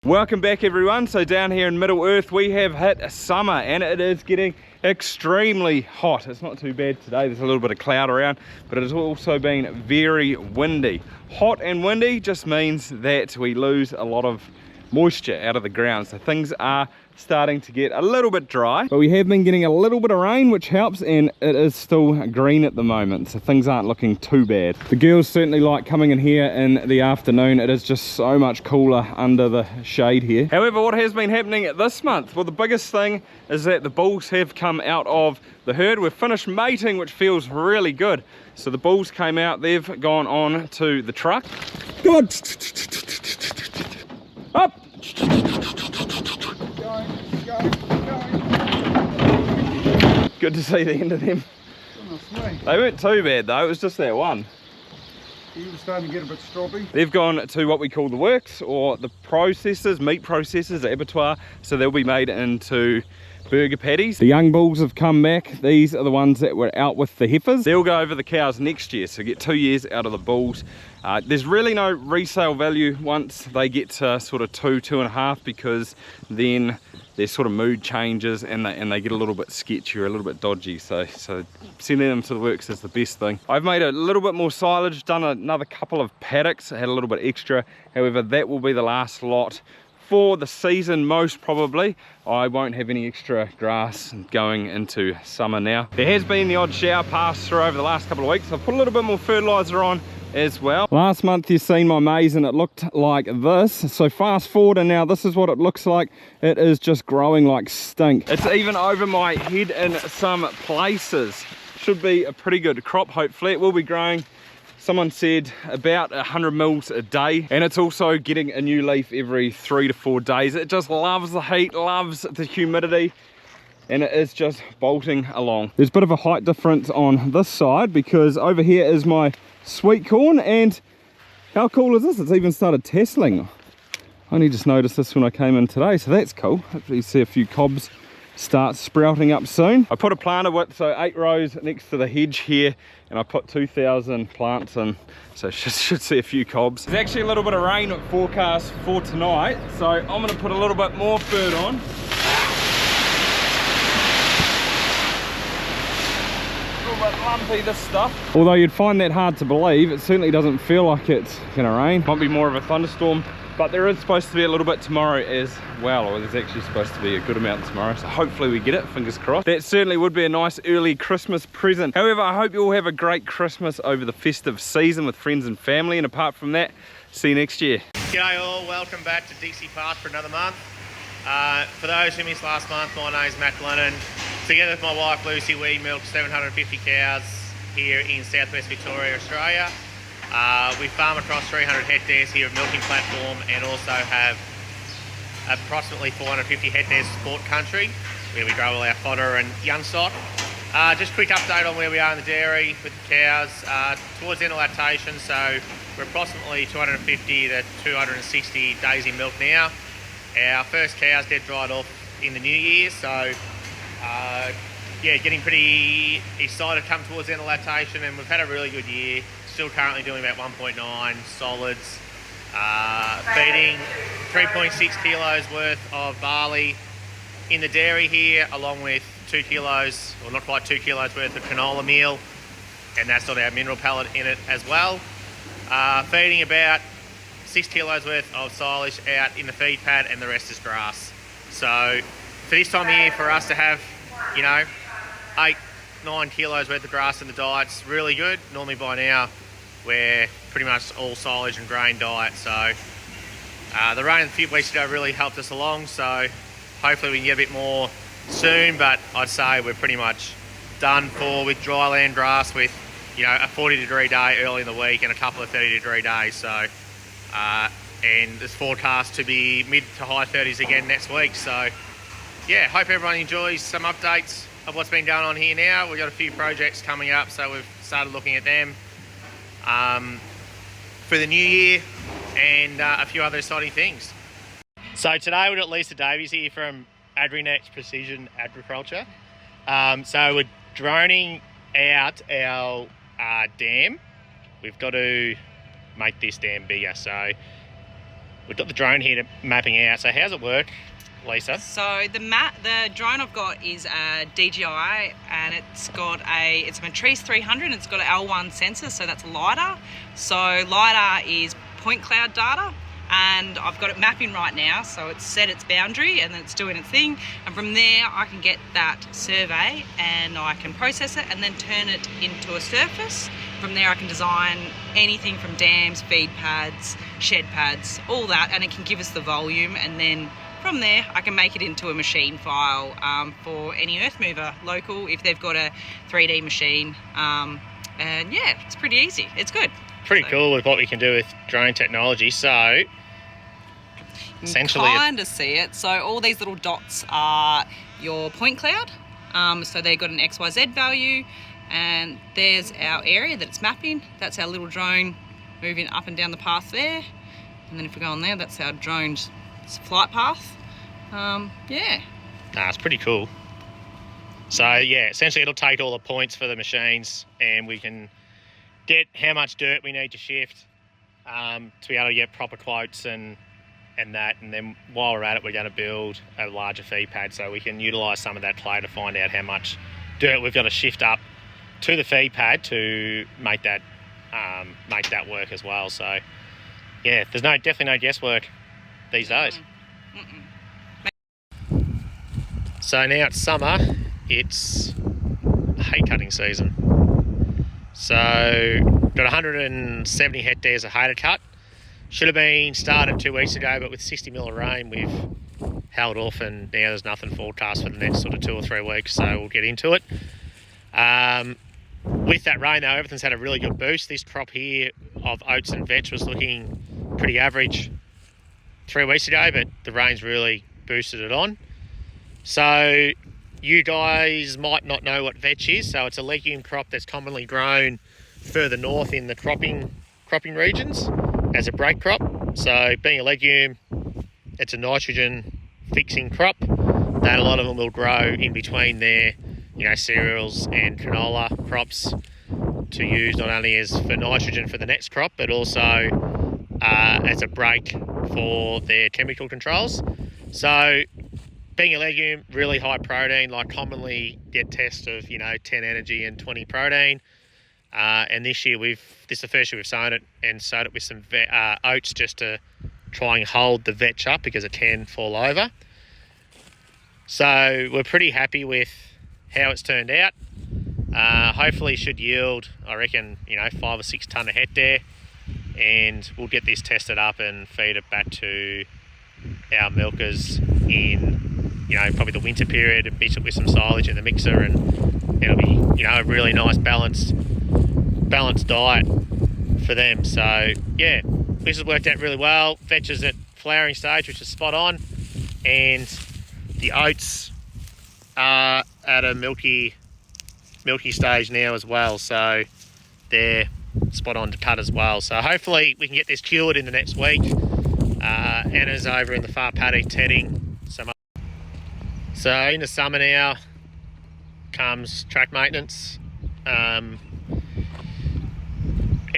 Welcome back everyone. So down here in Middle Earth we have hit summer and it is getting extremely hot. It's not too bad today, there's a little bit of cloud around, but it has also been very windy. Hot and windy just means that we lose a lot of moisture out of the ground, so things are starting to get a little bit dry, but we have been getting a little bit of rain which helps, and it is still green at the moment, so things aren't looking too bad. The girls certainly like coming in here in the afternoon. It is just so much cooler under the shade here. However, what has been happening this month, well, the biggest thing is that the bulls have come out of the herd. We've finished mating, which feels really good. So the bulls came out, they've gone on to the truck. Good. Up. Good to see the end of them. They weren't too bad though, it was just that one. He was starting to get a bit stroppy. They've gone to what we call the works, or the processors, meat processors, the abattoir, so they'll be made into burger patties. The young bulls have come back. These are the ones that were out with the heifers. They'll go over the cows next year, so get 2 years out of the bulls. There's really no resale value once they get to sort of 2.5, because then their sort of mood changes and they get a little bit sketchy or a little bit dodgy, so sending them to the works is the best thing. I've made a little bit more silage, done another couple of paddocks, had a little bit extra. However, that will be the last lot for the season, most probably. I won't have any extra grass going into summer now. There has been the odd shower pass through over the last couple of weeks. I've put a little bit more fertilizer on as well. Last month you've seen my maize and it looked like this. So fast forward and now this is what it looks like. It is just growing like stink. It's even over my head in some places. Should be a pretty good crop, hopefully. It will be growing, someone said, about 100 mils a day, and it's also getting a new leaf every 3 to 4 days. It just loves the heat, loves the humidity, and it is just bolting along. There's a bit of a height difference on this side because over here is my sweet corn, and how cool is this? It's even started tasseling. I only just noticed this when I came in today, so that's cool. Hopefully you see a few cobs start sprouting up soon. I put a planter width, so 8 rows next to the hedge here, and I put 2,000 plants in, so should see a few cobs. There's actually a little bit of rain forecast for tonight, so I'm going to put a little bit more fert on. Lumpy, this stuff. Although you'd find that hard to believe, it certainly doesn't feel like it's gonna rain. Might be more of a thunderstorm, but there is supposed to be a little bit tomorrow as well, or there's actually supposed to be a good amount tomorrow, so hopefully we get it, fingers crossed. That certainly would be a nice early Christmas present. However, I hope you all have a great Christmas over the festive season with friends and family, and apart from that, see you next year. G'day all, welcome back to Dixie Park for another month. For those who missed last month, my name's Matt Glennon. Together with my wife Lucy, we milk 750 cows here in southwest Victoria, Australia. We farm across 300 hectares here of milking platform, and also have approximately 450 hectares of sport country where we grow all our fodder and young stock. Just a quick update on where we are in the dairy with the cows. Towards end of lactation, so we're approximately 250 to 260 days in milk now. Our first cows dead dried off in the new year, so yeah, getting pretty excited come towards the end of lactation, and we've had a really good year. Still currently doing about 1.9 solids, feeding 3.6 kilos worth of barley in the dairy here, along with 2 kilos, or not quite 2 kilos worth of canola meal, and that's got our mineral pellet in it as well. Feeding about 6 kilos worth of silage out in the feed pad, and the rest is grass. So for this time of year, for us to have, you know, 8-9 kilos worth of grass in the diet's really good. Normally by now we're pretty much all silage and grain diet, so the rain a few weeks ago really helped us along, so hopefully we can get a bit more soon, but I'd say we're pretty much done for with dry land grass, with, you know, a 40-degree day early in the week and a couple of 30-degree days. So and it's forecast to be mid to high 30s again next week, so yeah, hope everyone enjoys some updates of what's been going on here now. We've got a few projects coming up, so we've started looking at them for the new year, and a few other exciting things. So today we've got Lisa Davies here from AgriNext Precision Agriculture. So we're droning out our dam. We've got to make this dam bigger, so we've got the drone here mapping out. So how's it work, Lisa? So the drone I've got is a DJI, and it's a Maize 300, and it's got an L1 sensor, so that's a LiDAR. So LiDAR is point cloud data, and I've got it mapping right now, so it's set its boundary and it's doing its thing, and from there I can get that survey and I can process it and then turn it into a surface. From there I can design anything from dams, feed pads, shed pads, all that, and it can give us the volume, and then from there I can make it into a machine file for any earth mover local if they've got a 3D machine, and yeah, it's pretty easy, it's good. Pretty cool with what we can do with drone technology. So essentially, you kind of see it. So all these little dots are your point cloud. So they've got an XYZ value, and there's our area that it's mapping. That's our little drone moving up and down the path there. And then if we go on there, that's our drone's flight path. Yeah. It's pretty cool. So yeah, essentially it'll take all the points for the machines, and we can get how much dirt we need to shift to be able to get proper quotes and that, and then while we're at it we're going to build a larger feed pad so we can utilise some of that clay to find out how much dirt we've got to shift up to the feed pad to make that work as well. So yeah, there's definitely no guesswork these days. So now it's summer, it's hay cutting season. So got 170 hectares of hay to cut. Should have been started 2 weeks ago, but with 60 mil of rain we've held off, and now there's nothing forecast for the next sort of 2 or 3 weeks, so we'll get into it. With that rain though, everything's had a really good boost. This crop here of oats and vetch was looking pretty average 3 weeks ago, but the rain's really boosted it on. So you guys might not know what vetch is. So it's a legume crop that's commonly grown further north in the cropping regions as a break crop. So being a legume, it's a nitrogen fixing crop that a lot of them will grow in between their, cereals and canola crops to use not only as for nitrogen for the next crop, but also as a break for their chemical controls. So being a legume, really high protein, like commonly get tests of 10 energy and 20 protein. And this year this is the first year we've sown it, and sowed it with some oats just to try and hold the vetch up because it can fall over. So we're pretty happy with how it's turned out. Hopefully should yield, I reckon, 5 or 6 tonne a hectare, and we'll get this tested up and feed it back to our milkers in probably the winter period, and mix it with some silage in the mixer, and it'll be a really nice balanced diet for them. So yeah, this has worked out really well. Vetch is at flowering stage, which is spot on, and the oats are at a milky stage now as well, so they're spot on to cut as well. So hopefully we can get this cured in the next week. Anna's over in the far paddock tedding some up. So in the summer now comes track maintenance.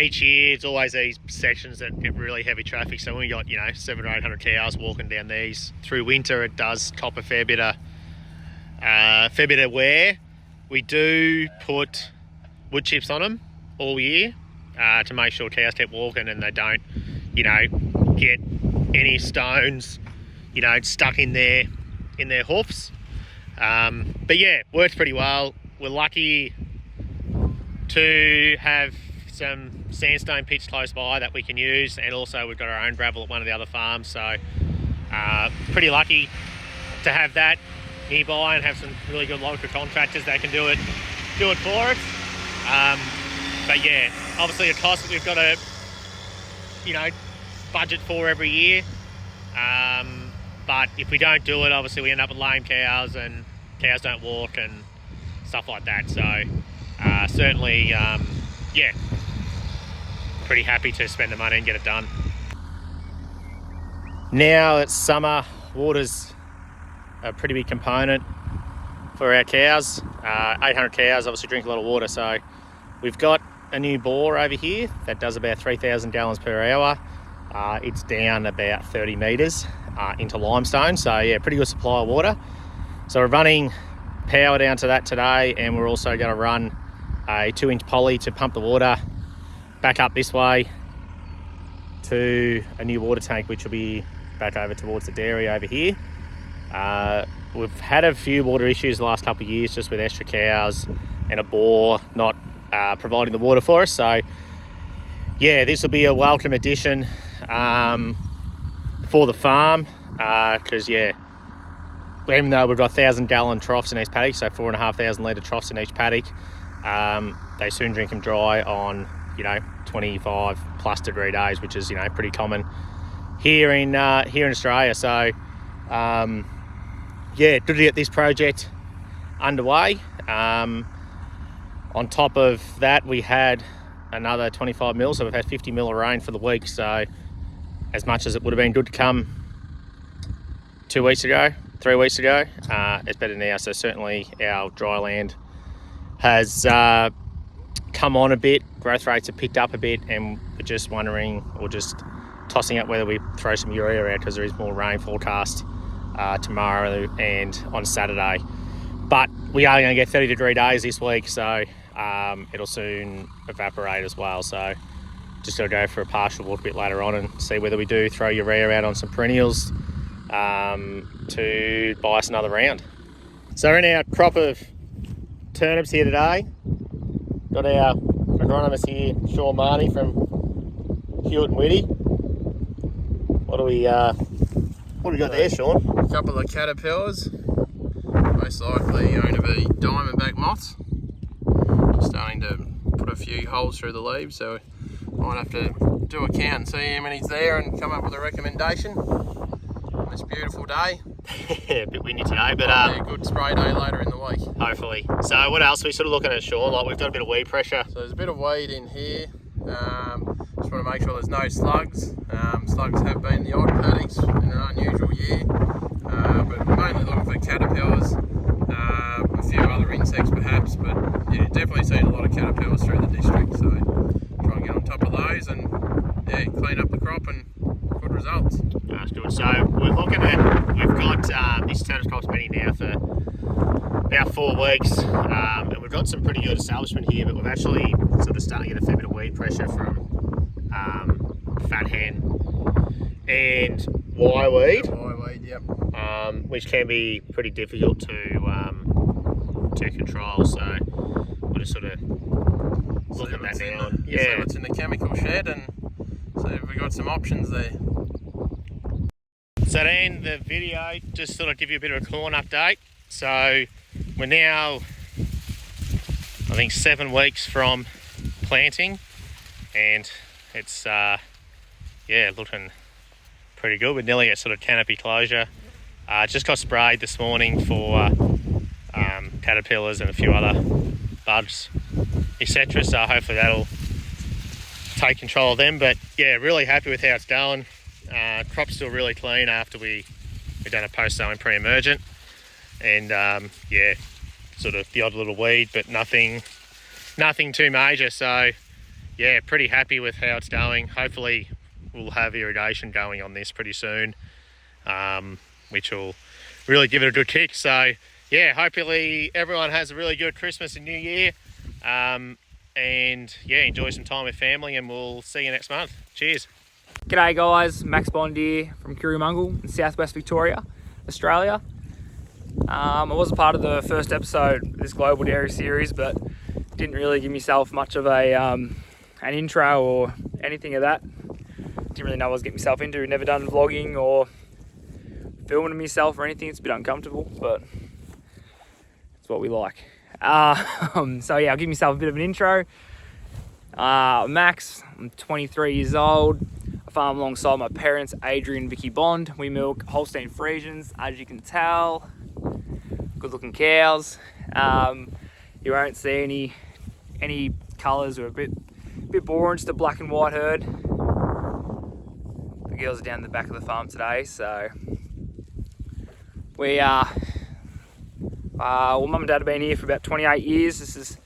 Each year it's always these sections that get really heavy traffic, so when we got 700 or 800 cows walking down these through winter, it does cop a fair bit of wear. We do put wood chips on them all year to make sure cows keep walking and they don't get any stones stuck in their hoofs. But yeah, works pretty well. We're lucky to have some sandstone pits close by that we can use, and also we've got our own gravel at one of the other farms, so pretty lucky to have that nearby and have some really good local contractors that can do it for us. But yeah, obviously a cost that we've got to budget for every year, but if we don't do it, obviously we end up with lame cows and cows don't walk and stuff like that. So certainly yeah, pretty happy to spend the money and get it done. Now it's summer, water's a pretty big component for our cows. 800 cows obviously drink a lot of water, so we've got a new bore over here that does about 3,000 gallons per hour. It's down about 30 metres into limestone, so yeah, pretty good supply of water. So we're running power down to that today, and we're also going to run a 2-inch poly to pump the water back up this way to a new water tank, which will be back over towards the dairy over here. We've had a few water issues the last couple of years, just with extra cows and a bore not providing the water for us. So yeah, this will be a welcome addition for the farm, because yeah, even though we've got 1,000-gallon troughs in each paddock, so 4,500 litre troughs in each paddock, they soon drink them dry on 25 plus degree days, which is pretty common here in Australia. So yeah, good to get this project underway. On top of that, we had another 25 mil, so we've had 50 mil of rain for the week. So as much as it would have been good to come 3 weeks ago, it's better now. So certainly our dry land has come on a bit, growth rates have picked up a bit, and we're just wondering, or just tossing up whether we throw some urea out, because there is more rain forecast tomorrow and on Saturday. But we are going to get 30-degree days this week, so it'll soon evaporate as well. So just got to go for a partial walk a bit later on and see whether we do throw urea out on some perennials to buy us another round. So we're in our crop of turnips here today. Got our agronomist here, Sean Marnie from Hewitt and Whitty. What do we got there, Sean? A couple of caterpillars, most likely going to be diamondback moths. Just starting to put a few holes through the leaves, so might have to do a count and see how many's there and come up with a recommendation on this beautiful day. A bit windy today, but a good spray day later in the week. Hopefully. So what else are we sort of looking at, Sean? Like, we've got a bit of weed pressure. So there's a bit of weed in here. Just want to make sure there's no slugs. Slugs have been in the odd paddocks in an unusual year, but mainly looking for caterpillars, a few other insects perhaps, but yeah, definitely seen a lot of caterpillars through the district, so try and get on top of those and yeah, clean up the crop and good results. That's good. So we've got this turnip crop's been in now for about 4 weeks, and we've got some pretty good establishment here, but we've actually sort of starting to get a fair bit of weed pressure from fat hen and wireweed. Wireweed, yep. Which can be pretty difficult to control. So we'll just sort of look at that now. See what's in the chemical shed and see if we've got some options there. So to end the video, just sort of give you a bit of a corn update. So we're now, I think, 7 weeks from planting, and it's looking pretty good. We're nearly at sort of canopy closure. Just got sprayed this morning for caterpillars and a few other bugs, etc. So hopefully that'll take control of them. But yeah, really happy with how it's going. Crop's still really clean after we've done a post-sowing pre-emergent, and yeah, sort of the odd little weed, but nothing too major. So yeah, pretty happy with how it's going. Hopefully we'll have irrigation going on this pretty soon, which will really give it a good kick. So yeah, hopefully everyone has a really good Christmas and New Year, and yeah, enjoy some time with family, and we'll see you next month. Cheers. G'day guys, Max Bond here from Kirrimungal in southwest Victoria, Australia. I was a part of the first episode of this Global Dairy series, but didn't really give myself much of an intro or anything of that. Didn't really know what I was getting myself into. Never done vlogging or filming myself or anything. It's a bit uncomfortable, but it's what we like. So yeah, I'll give myself a bit of an intro. Max, I'm 23 years old. I farm alongside my parents, Adrian and Vicky Bond. We milk Holstein Friesians, as you can tell. Good looking cows. You won't see any colours, or a bit boring, just a black and white herd. The girls are down the back of the farm today, so we well, mum and dad have been here for about 28 years. This is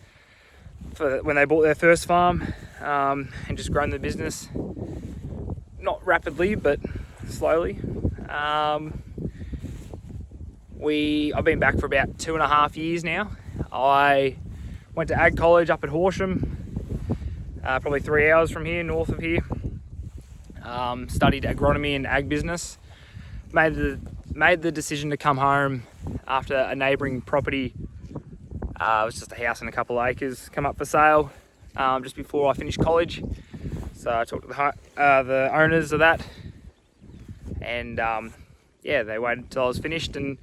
for when they bought their first farm, and just grown the business not rapidly, but slowly. I've been back for about 2.5 years now. I went to ag college up at Horsham, probably 3 hours from here, north of here. Studied agronomy and ag business. Made the decision to come home after a neighbouring property, it was just a house and a couple of acres, come up for sale just before I finished college. So I talked to the owners of that, and yeah, they waited until I was finished and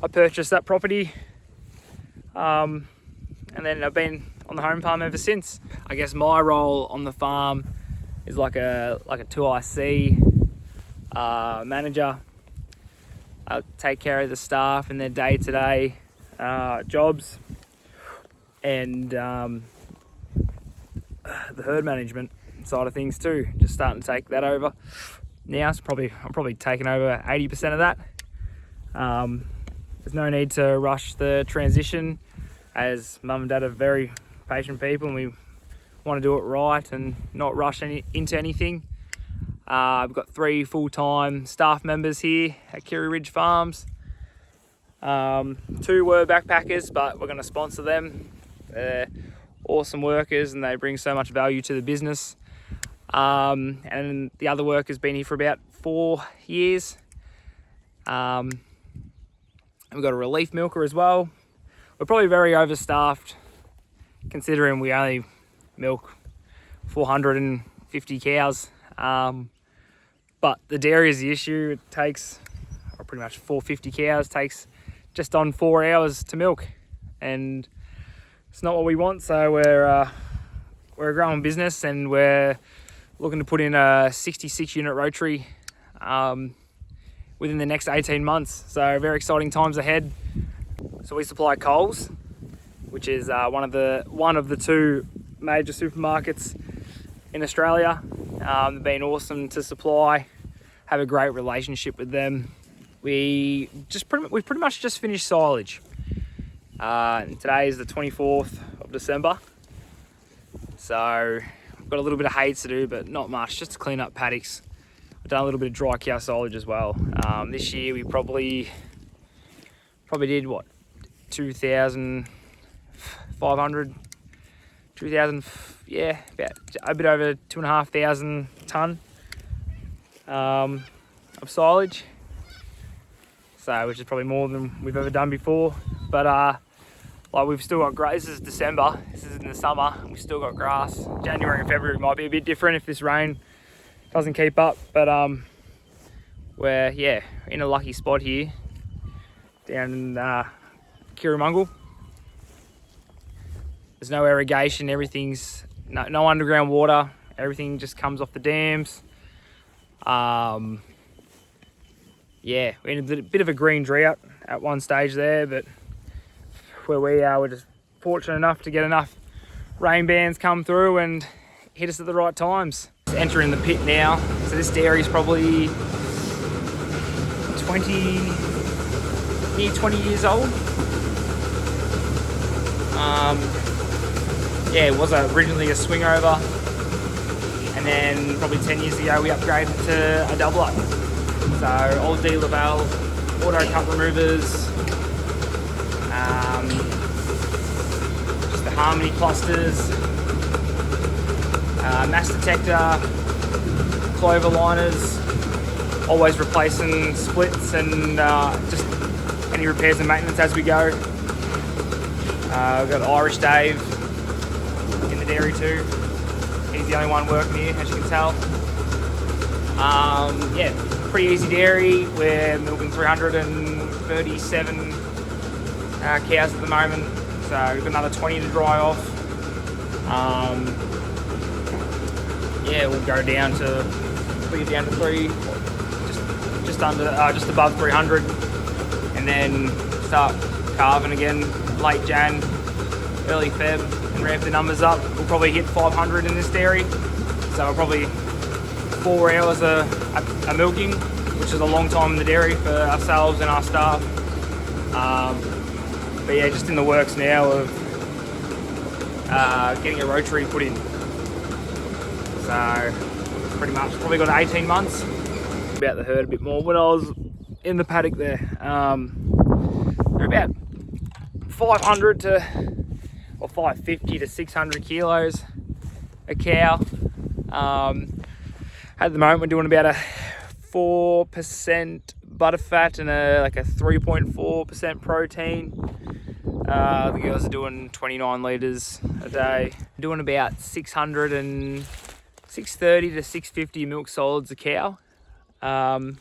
I purchased that property. And then I've been on the home farm ever since. I guess my role on the farm is like a 2IC manager. I take care of the staff and their day-to-day jobs, and the herd management side of things too. Just starting to take that over now. I'm probably taking over 80% of that. There's no need to rush the transition, as mum and dad are very patient people and we want to do it right and not rush into anything. We've got 3 full-time staff members here at Kiri Ridge Farms. 2 were backpackers, but we're going to sponsor them. They're awesome workers and they bring so much value to the business. And the other worker's been here for about 4 years. And we've got a relief milker as well. We're probably very overstaffed, considering we only milk 450 cows. But the dairy is the issue. It takes, or pretty much 450 cows takes just on 4 hours to milk, and it's not what we want. So we're a growing business and we're looking to put in a 66 unit rotary within the next 18 months. So very exciting times ahead. So we supply Coles, which is one of the 2 major supermarkets in Australia. They've been awesome to supply, have a great relationship with them. We pretty much just finished silage. And today is the 24th of December. So we've got a little bit of hay to do, but not much, just to clean up paddocks. We've done a little bit of dry cow silage as well. This year we probably did what, 2,500, 2,000, yeah, about a bit over 2,500 tonne of silage. So, which is probably more than we've ever done before. But like, we've still got grass. This is December, this is in the summer, we've still got grass. January and February might be a bit different if this rain doesn't keep up, but we're in a lucky spot here down in Kirimungal. There's no irrigation, everything's no underground water, everything just comes off the dams. Yeah, we're in a bit of a green drought at one stage there, but where we are, we're just fortunate enough to get enough rain bands come through and hit us at the right times. Just entering the pit now. So this dairy is probably 20 years old. Yeah, it was originally a swing over, and then probably 10 years ago we upgraded to a doubler. So old dealer valve, auto cut removers, just the harmony clusters, mass detector, clover liners, always replacing splits and just any repairs and maintenance as we go. We've got Irish Dave in the dairy too. He's the only one working here, as you can tell. Yeah, pretty easy dairy. We're milking 337 cows at the moment, so we've got another 20 to dry off. Yeah, we'll go down to 3, just above 300, and then start calving again late Jan, early Feb, and ramp the numbers up. We'll probably hit 500 in this dairy, so probably 4 hours a milking, which is a long time in the dairy for ourselves and our staff. But yeah, just in the works now of getting a rotary put in. So pretty much. Probably got 18 months. About the herd a bit more. When I was in the paddock there, they're about 500 to, or 550 to 600 kilos a cow. At the moment we're doing about a 4% butterfat and like a 3.4% protein. The girls are doing 29 litres a day. Doing about 630 to 650 milk solids a cow. And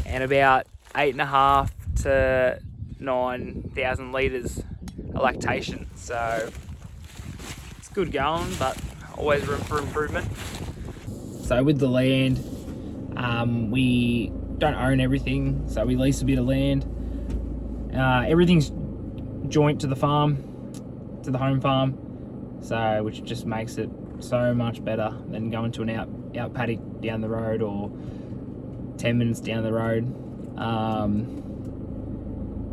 about 8.5 to 9,000 litres of lactation. So it's good going, but always room for improvement. So with the land, we don't own everything, so we lease a bit of land. Everything's joint to the farm, to the home farm, so which just makes it so much better than going to an out paddock down the road or 10 minutes down the road.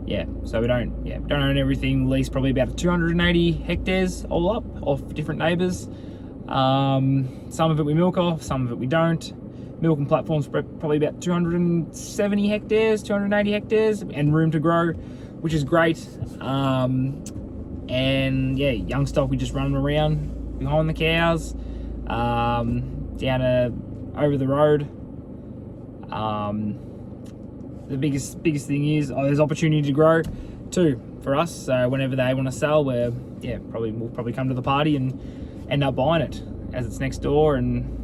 Yeah, so we don't own everything. Lease probably about 280 hectares all up off different neighbours. Some of it we milk off, some of it we don't. Milk and platforms probably about 270 hectares, 280 hectares, and room to grow, which is great. And yeah, young stock, we just run them around behind the cows, over the road. The biggest thing is there's opportunity to grow too for us. So whenever they want to sell, we'll probably come to the party and end up buying it as it's next door, and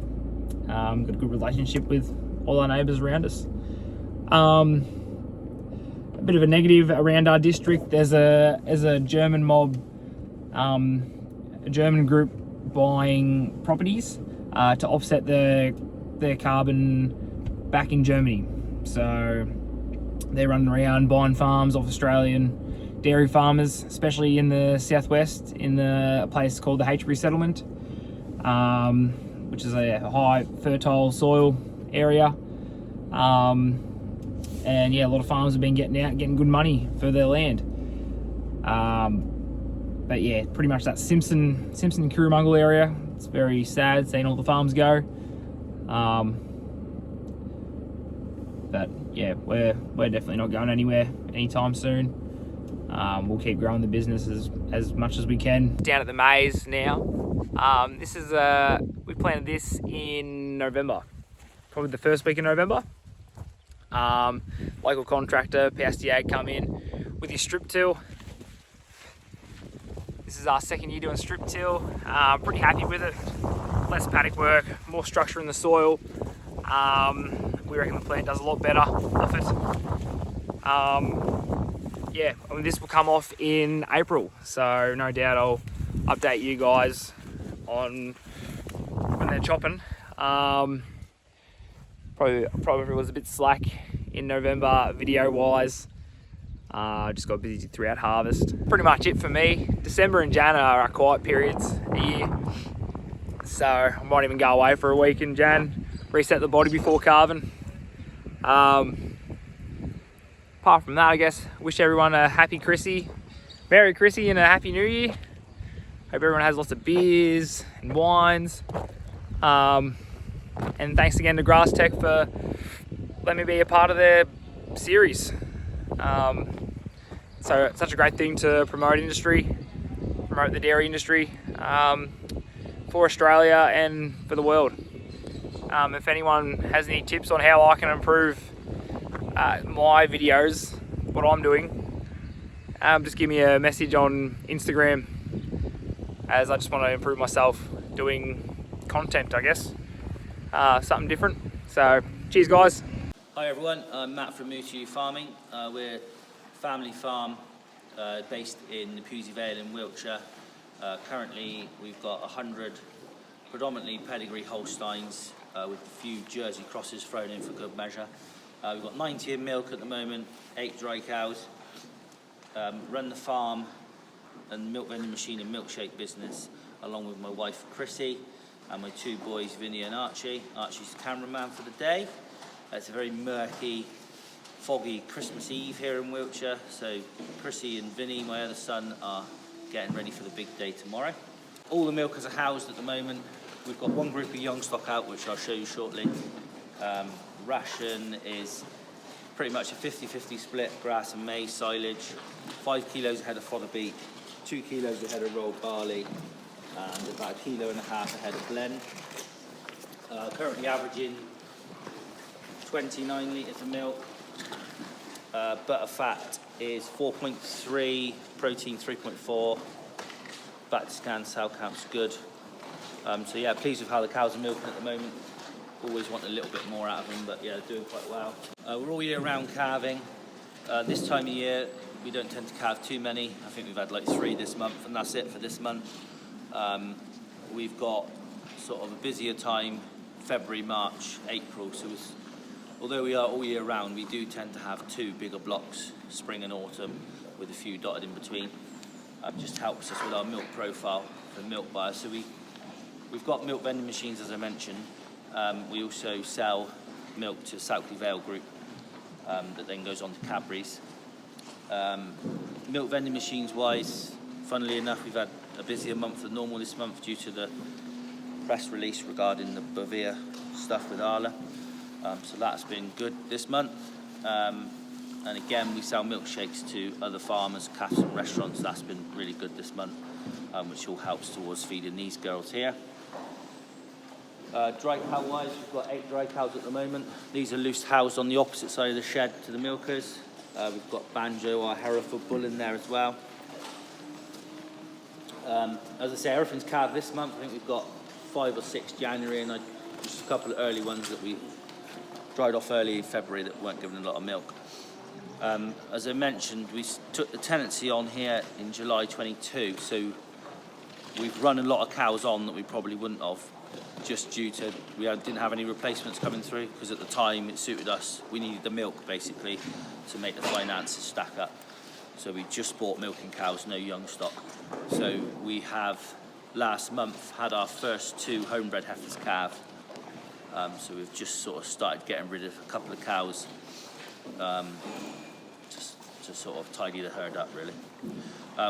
got a good relationship with all our neighbours around us. A bit of a negative around our district. There's a German mob, a German group buying properties to offset their carbon back in Germany. So they're running around buying farms off Australian dairy farmers, especially in the southwest, in a place called the H'Bury Settlement, which is a high fertile soil area. And yeah, a lot of farmers have been getting out and getting good money for their land. But yeah, pretty much that Simpson Currimungle area, it's very sad seeing all the farms go. But yeah, we're definitely not going anywhere anytime soon. We'll keep growing the business as much as we can. Down at the Maize now. This is we planted this in November, probably the first week in November. Local contractor, PSDA, come in with your strip till. This is our second year doing strip till. Pretty happy with it. Less paddock work, more structure in the soil. We reckon the plant does a lot better off it. Yeah, I mean, this will come off in April, so no doubt I'll update you guys on when they're chopping. Probably was a bit slack in November video wise. Just got busy throughout harvest. Pretty much it for me. December and Jan are our quiet periods a year, so I might even go away for a week in Jan, reset the body before calving. Apart from that, I guess, wish everyone a happy Merry Chrissy and a Happy New Year. Hope everyone has lots of beers and wines. And thanks again to Grass Tech for letting me be a part of their series. So it's such a great thing to promote the dairy industry for Australia and for the world. If anyone has any tips on how I can improve my videos, what I'm doing, just give me a message on Instagram, as I just want to improve myself doing content, I guess. Something different. So cheers guys. Hi everyone, I'm Matt from Mutu Farming. We're a family farm based in the Pewsey Vale in Wiltshire. Currently we've got 100 predominantly pedigree Holsteins with a few Jersey crosses thrown in for good measure. We've got 90 in milk at the moment, 8 dry cows. Run the farm and milk vending machine and milkshake business along with my wife Chrissy and my 2 boys Vinny and Archie. Archie's the cameraman for the day. It's a very murky, foggy Christmas Eve here in Wiltshire, so Chrissy and Vinny, my other son, are getting ready for the big day tomorrow. All the milkers are housed at the moment we've got one group of young stock out, which I'll show you shortly. Ration is pretty much a 50-50 split, grass and maize silage, 5 kilos a head of fodder beet, 2 kilos a head of rolled barley, and about 1.5 kilos a head of blend. Currently averaging 29 litres of milk. Butter fat is 4.3, protein 3.4, fat scan, cell count's good. So yeah, pleased with how the cows are milking at the moment. Always want a little bit more out of them, but yeah, doing quite well. We're all year round calving. This time of year, we don't tend to calve too many. I think we've had like 3 this month, and that's it for this month. We've got sort of a busier time, February, March, April. So although we are all year round, we do tend to have 2 bigger blocks, spring and autumn, with a few dotted in between. Just helps us with our milk profile for milk buyers. So we've got milk vending machines, as I mentioned. We also sell milk to Southly Vale Group that then goes on to Cadbury's. Milk vending machines wise, funnily enough, we've had a busier month than normal this month due to the press release regarding the Bovia stuff with Arla. So that's been good this month. And again, we sell milkshakes to other farmers, cafes and restaurants. That's been really good this month, which all helps towards feeding these girls here. Dry cow wise, we've got 8 dry cows at the moment. These are loose housed on the opposite side of the shed to the milkers. We've got Banjo, our Hereford bull, in there as well. As I say, everything's calved this month. I think we've got 5 or 6 January, and just a couple of early ones that we dried off early in February that weren't giving a lot of milk. As I mentioned, we took the tenancy on here in July 22, so we've run a lot of cows on that we probably wouldn't have, just due to we didn't have any replacements coming through, because at the time it suited us. We needed the milk basically to make the finances stack up. So we just bought milking cows, no young stock. So we have last month had our first 2 homebred heifers calved. So we've just sort of started getting rid of a couple of cows just to sort of tidy the herd up really.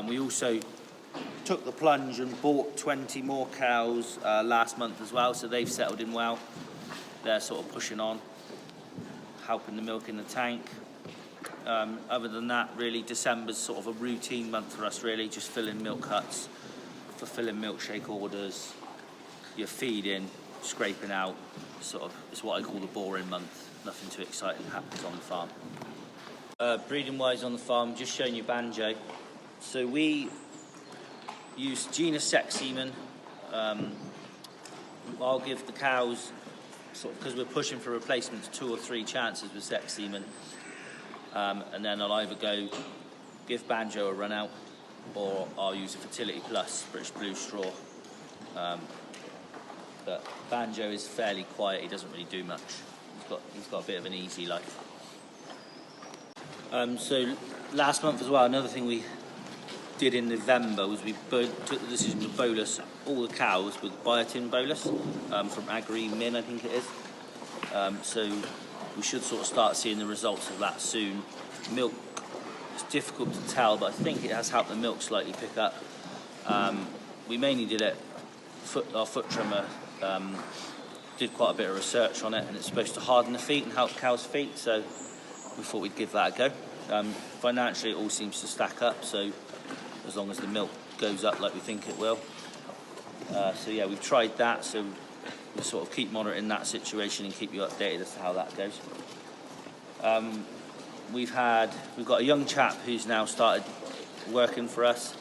We also took the plunge and bought 20 more cows last month as well, so they've settled in well. They're sort of pushing on, helping the milk in the tank. Other than that, really, December's sort of a routine month for us really, just filling milk huts, fulfilling milkshake orders, you're feeding, scraping out, sort of, it's what I call the boring month. Nothing too exciting happens on the farm. Breeding wise on the farm, just showing you Banjo. So we use genus sex semen. I'll give the cows, sort of, because we're pushing for replacements, 2 or 3 chances with sex semen, and then I'll either go give Banjo a run out, or I'll use a Fertility Plus British Blue straw. But Banjo is fairly quiet, he doesn't really do much. He's got a bit of an easy life. So last month as well, another thing we did in November was we took the decision to bolus all the cows with biotin bolus from Agri Min, I think it is. So we should sort of start seeing the results of that soon. Milk, it's difficult to tell, but I think it has helped the milk slightly pick up. We mainly did it, our foot trimmer did quite a bit of research on it, and it's supposed to harden the feet and help cows' feet, so we thought we'd give that a go. Financially, it all seems to stack up, so as long as the milk goes up like we think it will. So yeah, we've tried that, so we'll sort of keep monitoring that situation and keep you updated as to how that goes. We've got a young chap who's now started working for us.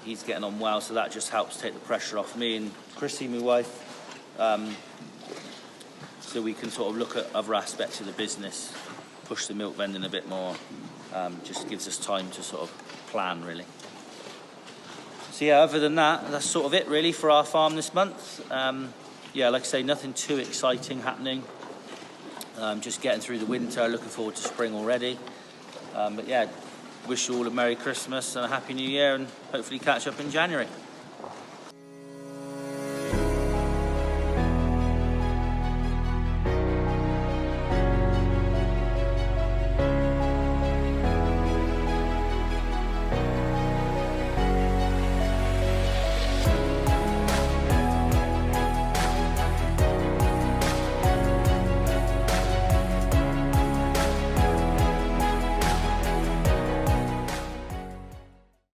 He's getting on well, so that just helps take the pressure off me and Chrissy, my wife, so we can sort of look at other aspects of the business, push the milk vending a bit more. Just gives us time to sort of plan really. So yeah, other than that, that's sort of it really for our farm this month. Yeah, like I say, nothing too exciting happening. Just getting through the winter, looking forward to spring already. But yeah, wish you all a Merry Christmas and a Happy New Year, and hopefully catch up in January.